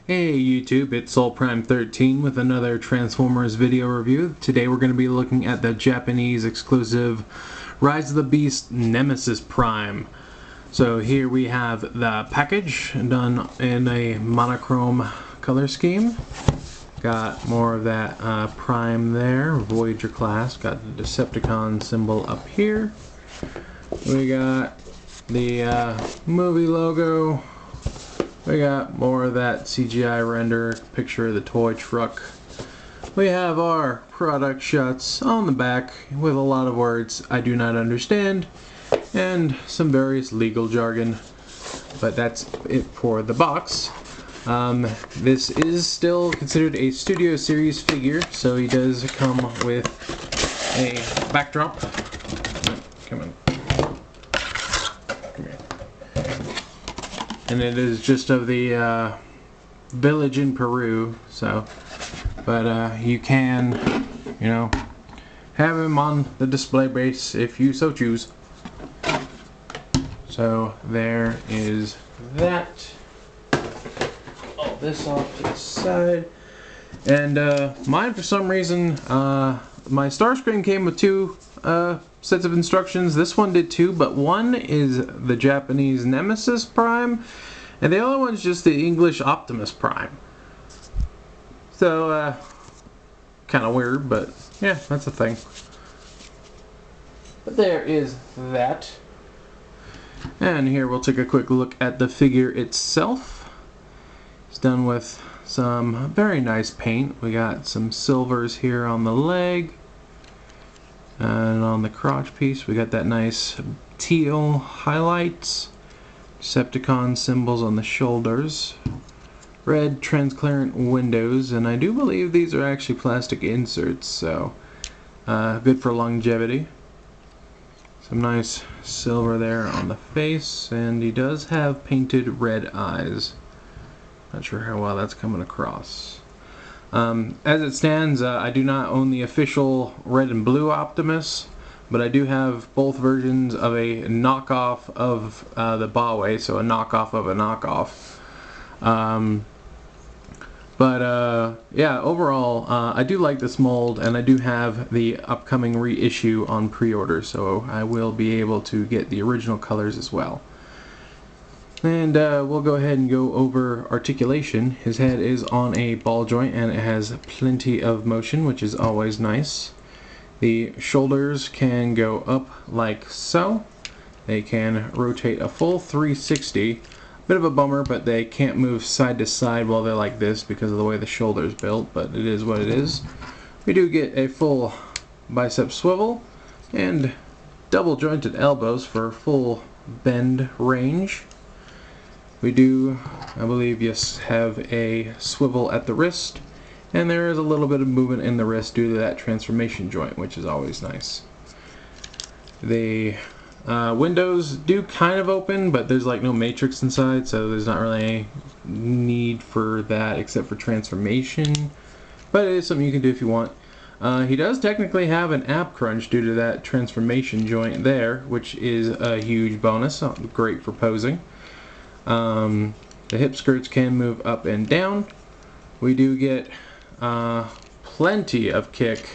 Hey YouTube, it's SoulPrime13 with another Transformers video review. Today we're going to be looking at the Japanese exclusive Rise of the Beast Nemesis Prime. So here we have the package done in a monochrome color scheme. Got more of that Prime there, Voyager class. Got the Decepticon symbol up here. We got the movie logo. We got more of that CGI render picture of the toy truck. We have our product shots on the back with a lot of words I do not understand and some various legal jargon, but that's it for the box. This is still considered a Studio Series figure, so he does come with a backdrop. Come on. And it is just of the village in Peru, so, but you can, you know, have him on the display base if you so choose. So there is that. All this off to the side. And mine, for some reason, my Starscream came with two sets of instructions. This one did too, but one is the Japanese Nemesis Prime, and the other one's just the English Optimus Prime. So, kind of weird, but yeah, that's a thing. But there is that. And here we'll take a quick look at the figure itself. It's done with some very nice paint. We got some silvers here on the leg. And on the crotch piece we got that nice teal highlights, Decepticon symbols on the shoulders, red transparent windows, and I do believe these are actually plastic inserts, so good for longevity. Some nice silver there on the face, and he does have painted red eyes. Not sure how well that's coming across. As it stands, I do not own the official red and blue Optimus, but I do have both versions of a knockoff of the Bawe, so a knockoff of a knockoff. Yeah, overall, I do like this mold, and I do have the upcoming reissue on pre-order, so I will be able to get the original colors as well. And we'll go ahead and go over articulation. His head is on a ball joint and it has plenty of motion, which is always nice. The shoulders can go up like so. They can rotate a full 360. Bit of a bummer, but they can't move side to side while they're like this because of the way the shoulder's built, but it is what it is. We do get a full bicep swivel and double jointed elbows for full bend range. We do, I believe, yes, have a swivel at the wrist, and there is a little bit of movement in the wrist due to that transformation joint, which is always nice. The windows do kind of open, but there's like no matrix inside, so there's not really any need for that except for transformation, but it is something you can do if you want. He does technically have an ab crunch due to that transformation joint there, which is a huge bonus, great for posing. The hip skirts can move up and down. We do get plenty of kick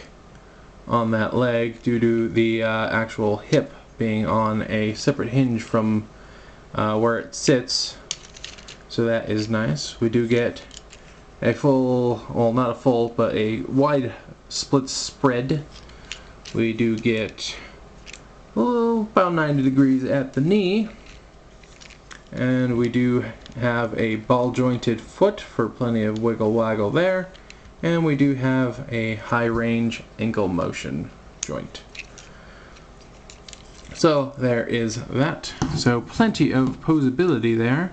on that leg due to the actual hip being on a separate hinge from where it sits, so that is nice. We do get a full, well, not a full, but a wide split spread. We do get about 90 degrees at the knee. And we do have a ball jointed foot for plenty of wiggle waggle there, and we do have a high range ankle motion joint. So there is that. So plenty of posability there.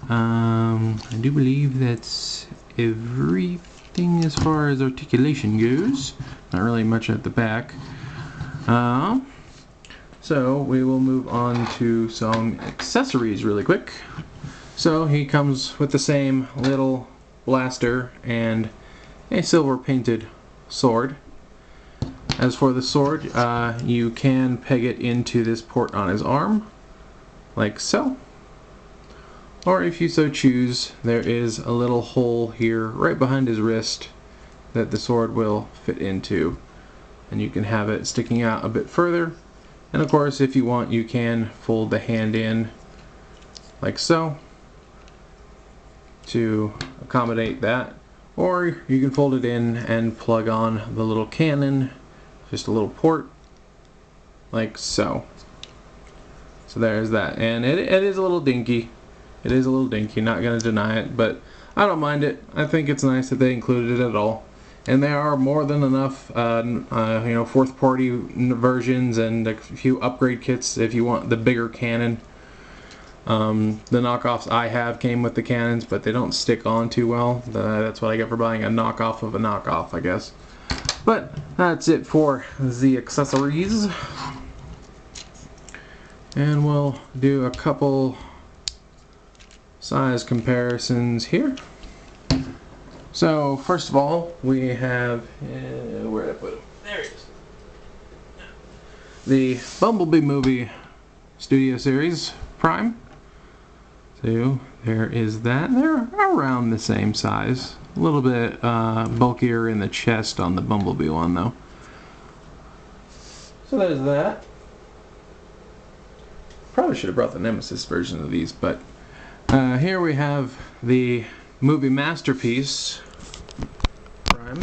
I do believe that's everything as far as articulation goes. Not really much at the back. So we will move on to some accessories really quick. So he comes with the same little blaster and a silver painted sword. As for the sword, you can peg it into this port on his arm, like so. or if you so choose, there is a little hole here right behind his wrist that the sword will fit into, and you can have it sticking out a bit further. And of course, if you want, you can fold the hand in like so to accommodate that, or you can fold it in and plug on the little cannon, just a little port like so. So there's that, and it is a little dinky. It is a little dinky, not going to deny it, but I don't mind it. I think it's nice that they included it at all. And there are more than enough, fourth party versions and a few upgrade kits if you want the bigger cannon. The knockoffs I have came with the cannons, but they don't stick on too well. That's what I get for buying a knockoff of a knockoff, I guess. But that's it for the accessories. And we'll do a couple size comparisons here. So first of all, we have, where did I put him? There he is. The Bumblebee Movie Studio Series Prime. So there is that. They're around the same size. A little bit bulkier in the chest on the Bumblebee one though. So there's that. Probably should have brought the Nemesis version of these, but here we have the movie masterpiece Prime,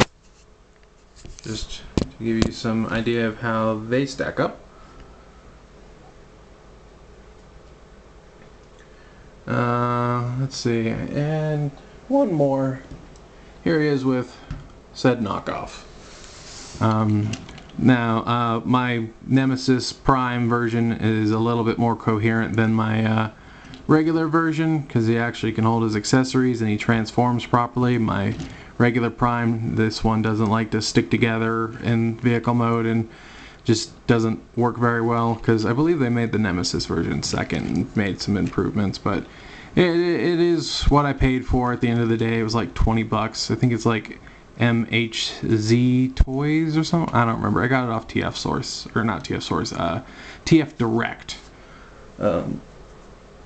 just to give you some idea of how they stack up. Let's see, and one more. Here he is with said knockoff. Now, my Nemesis Prime version is a little bit more coherent than my regular version, because he actually can hold his accessories and he transforms properly. My regular Prime, this one doesn't like to stick together in vehicle mode and just doesn't work very well, because I believe they made the Nemesis version second and made some improvements, but it is what I paid for at the end of the day. It was like 20 bucks. I think it's like MHZ Toys or something. I don't remember. I got it off TF Source, or not TF Source, TF Direct.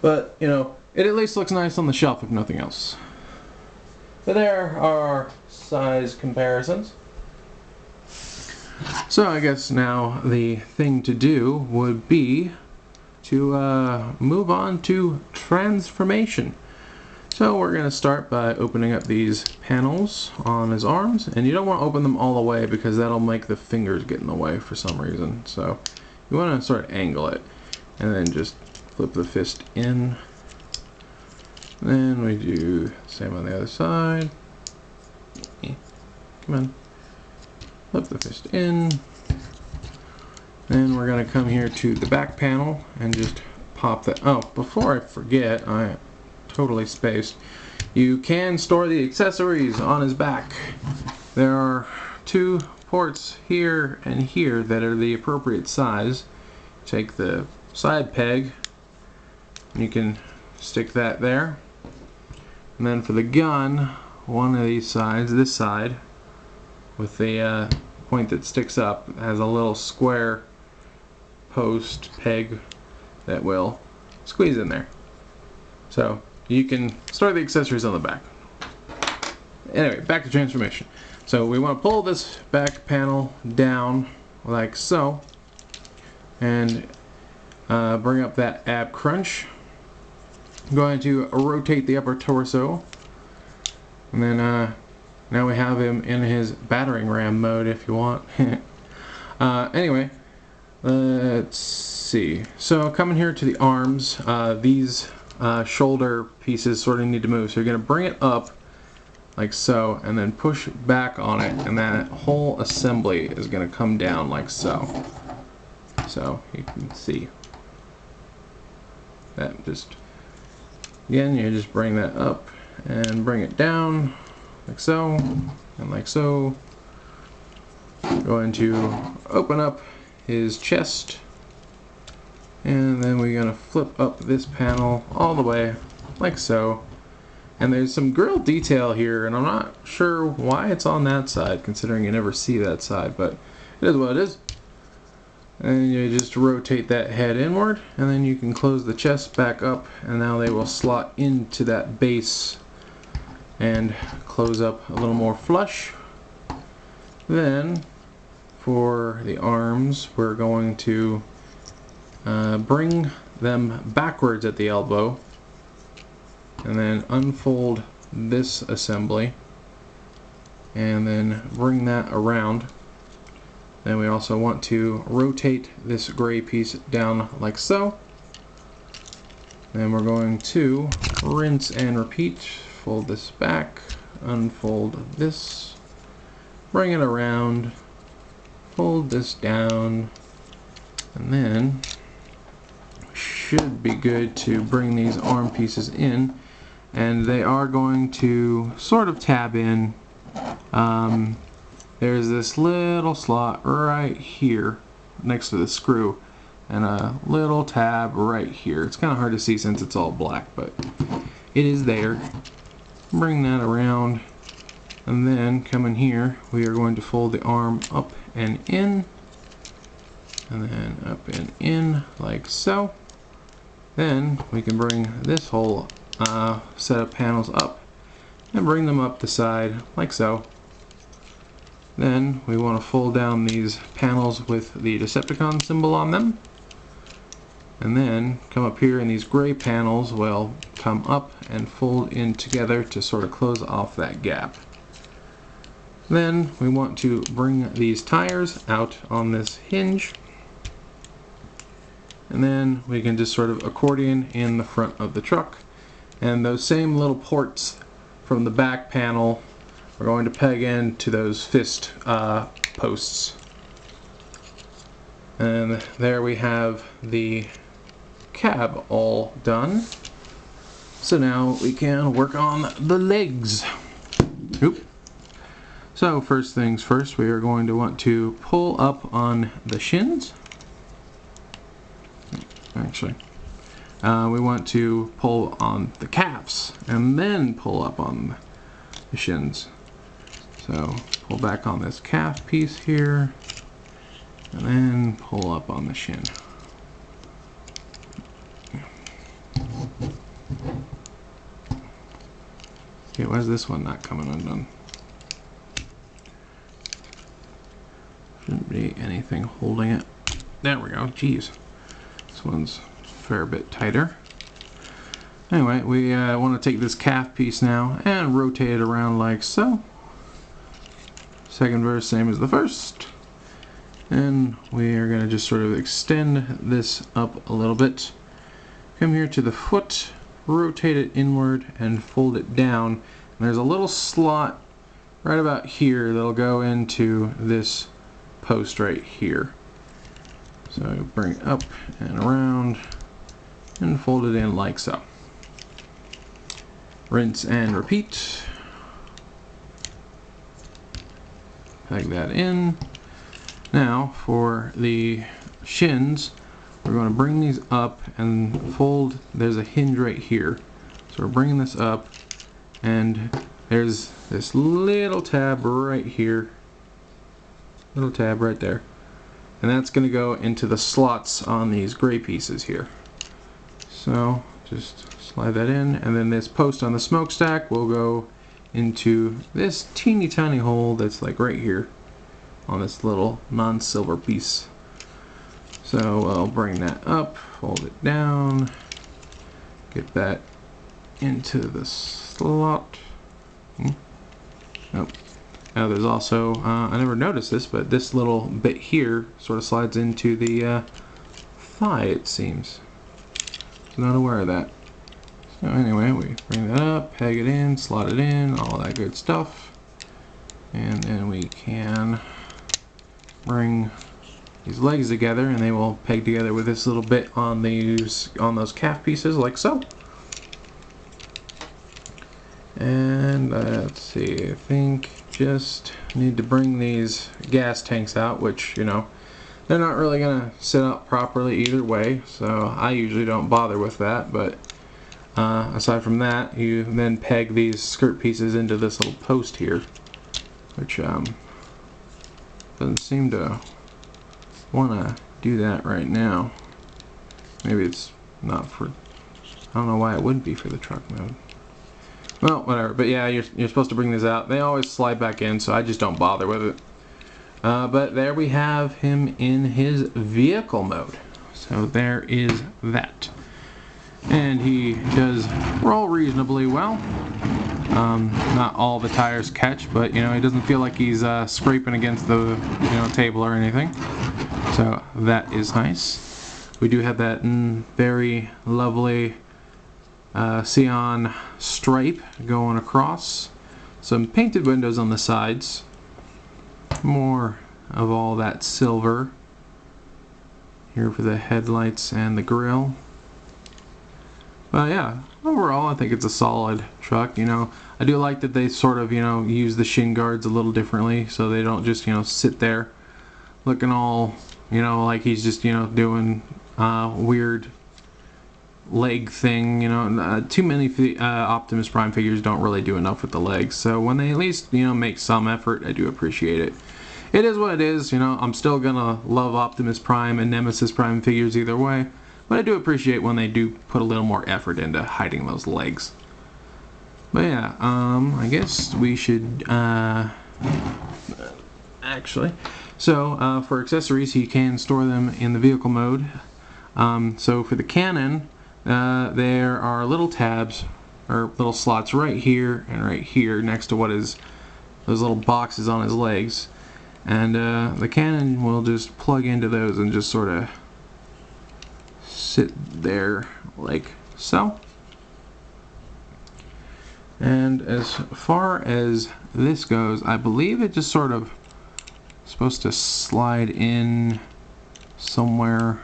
But, you know, it at least looks nice on the shelf if nothing else. So there are size comparisons. So I guess now the thing to do would be to move on to transformation. So we're going to start by opening up these panels on his arms, and you don't want to open them all the way because that'll make the fingers get in the way for some reason. So you want to sort of angle it and then just flip the fist in. Then we do the same on the other side. Come on. Flip the fist in. Then we're going to come here to the back panel and just pop that. Oh, before I forget, I totally spaced. You can store the accessories on his back. There are two ports here and here that are the appropriate size. Take the side peg, you can stick that there. And then for the gun, one of these sides, this side, with the point that sticks up, has a little square post peg that will squeeze in there. So you can store the accessories on the back. Anyway, back to transformation. So we want to pull this back panel down like so, and bring up that ab crunch. I'm going to rotate the upper torso, and then now we have him in his battering ram mode if you want. Anyway, let's see. So coming here to the arms, these shoulder pieces sort of need to move. So you're going to bring it up like so, and then push back on it, and that whole assembly is going to come down like so. So you can see that. Just again, you just bring that up and bring it down like so and like so. Going to open up his chest, and then we're going to flip up this panel all the way like so. And there's some grill detail here, and I'm not sure why it's on that side, considering you never see that side, but it is what it is. And you just rotate that head inward, and then you can close the chest back up, and now they will slot into that base and close up a little more flush. Then for the arms, we're going to bring them backwards at the elbow and then unfold this assembly and then bring that around. Then we also want to rotate this gray piece down like so. Then we're going to rinse and repeat. Fold this back, unfold this, bring it around, fold this down, and then should be good to bring these arm pieces in, and they are going to sort of tab in. There's this little slot right here next to the screw and a little tab right here. It's kind of hard to see since it's all black, but it is there. Bring that around, and then come in here. We are going to fold the arm up and in, and then up and in like so. Then we can bring this whole set of panels up and bring them up the side like so. Then we want to fold down these panels with the Decepticon symbol on them, and then come up here, and these gray panels will come up and fold in together to sort of close off that gap. Then we want to bring these tires out on this hinge, and then we can just sort of accordion in the front of the truck, and those same little ports from the back panel we're going to peg into those fist posts. And there we have the cab all done. So now we can work on the legs. Oop. So first things first, we are going to want to pull up on the shins. Actually, we want to pull on the calves and then pull up on the shins. So pull back on this calf piece here and then pull up on the shin. Okay, why is this one not coming undone? Shouldn't be anything holding it. There we go. Jeez. This one's a fair bit tighter. Anyway, we want to take this calf piece now and rotate it around like so. Second verse, same as the first. And we are going to just sort of extend this up a little bit. Come here to the foot, rotate it inward, and fold it down. And there's a little slot right about here that'll go into this post right here. So bring it up and around and fold it in like so. Rinse and repeat. Peg that in. Now for the shins, we're going to bring these up and fold. There's a hinge right here. So we're bringing this up, and there's this little tab right here. Little tab right there. And that's going to go into the slots on these gray pieces here. So just slide that in, and then this post on the smokestack will go into this teeny tiny hole that's like right here on this little non-silver piece. So I'll bring that up, fold it down, get that into the slot. Nope. Now there's also, I never noticed this, but this little bit here sort of slides into the thigh, it seems. Not aware of that. So anyway, we bring that up, peg it in, slot it in, all that good stuff. And then we can bring these legs together, and they will peg together with this little bit on those calf pieces like so. And let's see, I think just need to bring these gas tanks out, which, you know, they're not really gonna sit up properly either way, so I usually don't bother with that. But aside from that, you then peg these skirt pieces into this little post here, which doesn't seem to want to do that right now. Maybe it's not for, I don't know why it wouldn't be for the truck mode. Well, whatever. But yeah, you're supposed to bring this out. They always slide back in, so I just don't bother with it. But there we have him in his vehicle mode. So there is that. And he does roll reasonably well. Not all the tires catch, but you know, he doesn't feel like he's scraping against the table or anything. So that is nice. We do have that very lovely cyan stripe going across. Some painted windows on the sides. More of all that silver here for the headlights and the grille. But yeah, overall I think it's a solid truck. You know, I do like that they sort of use the shin guards a little differently, so they don't just sit there looking all like he's just doing weird leg thing. Too many Optimus Prime figures don't really do enough with the legs, so when they at least make some effort, I do appreciate it. It is what it is. I'm still gonna love Optimus Prime and Nemesis Prime figures either way, but I do appreciate when they do put a little more effort into hiding those legs. But yeah, I guess we should actually. So for accessories, you can store them in the vehicle mode. So for the cannon, there are little tabs or little slots right here and right here next to what is those little boxes on his legs, and the cannon will just plug into those and just sort of sit there like so. And as far as this goes, I believe it just sort of supposed to slide in somewhere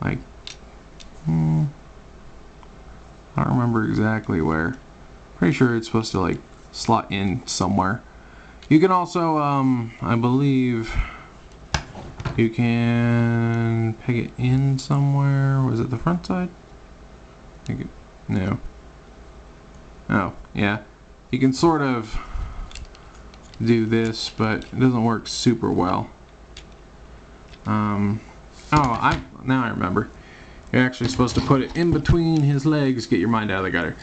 like I don't remember exactly where. Pretty sure it's supposed to like slot in somewhere. You can also I believe you can peg it in somewhere. Was it the front side? I think no. Oh yeah, you can sort of do this, but it doesn't work super well. Now I remember. You're actually supposed to put it in between his legs. Get your mind out of the gutter.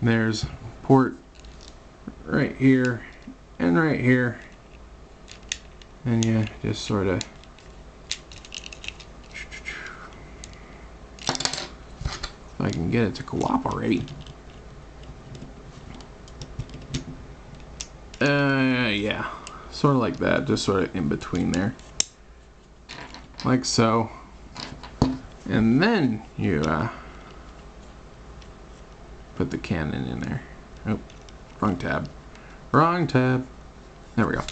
There's port right here and right here, and you just sort of if I can get it to cooperate. Yeah, sort of like that, just sort of in between there, like so. And then you put the cannon in there. Oh, wrong tab. Wrong tab. There we go.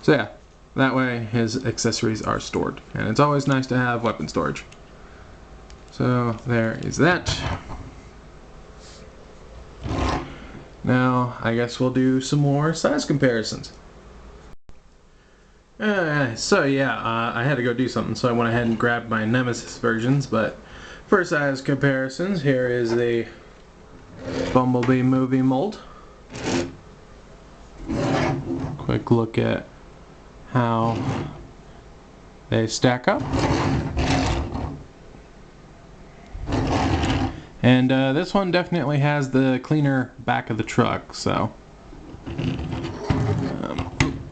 So yeah, that way his accessories are stored. And it's always nice to have weapon storage. So there is that. Now I guess we'll do some more size comparisons. So yeah, I had to go do something, so I went ahead and grabbed my Nemesis versions. But for size comparisons, here is the Bumblebee movie mold. Quick look at how they stack up. And this one definitely has the cleaner back of the truck, so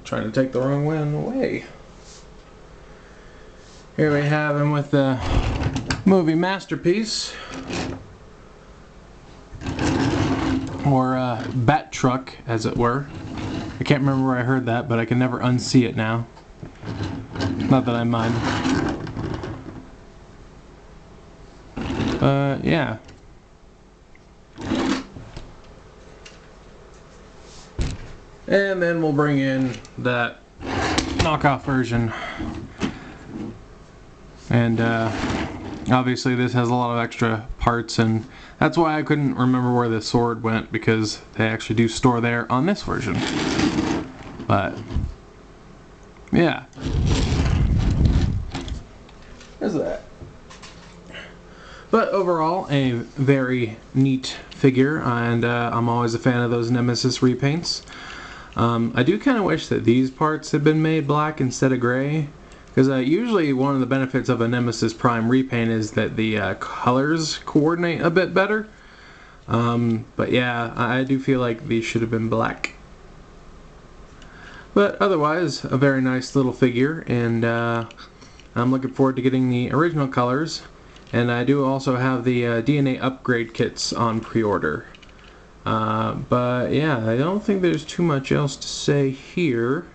trying to take the wrong one away. Here we have him with the movie masterpiece, or Bat Truck, as it were. I can't remember where I heard that, but I can never unsee it now. Not that I mind. Yeah. And then we'll bring in that knockoff version. And obviously this has a lot of extra parts, and that's why I couldn't remember where the sword went, because they actually do store there on this version. But yeah, there's that. But overall, a very neat figure, and I'm always a fan of those Nemesis repaints. I do kind of wish that these parts had been made black instead of gray, Because usually one of the benefits of a Nemesis Prime repaint is that the colors coordinate a bit better. But yeah, I do feel like these should have been black. But otherwise, a very nice little figure, and I'm looking forward to getting the original colors. And I do also have the DNA upgrade kits on pre-order. But yeah, I don't think there's too much else to say here.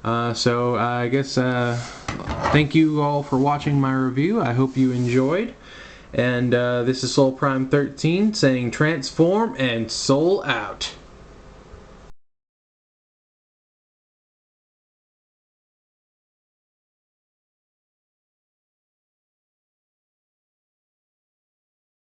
So I guess thank you all for watching my review. I hope you enjoyed. And this is Soul Prime 13 saying transform and soul out.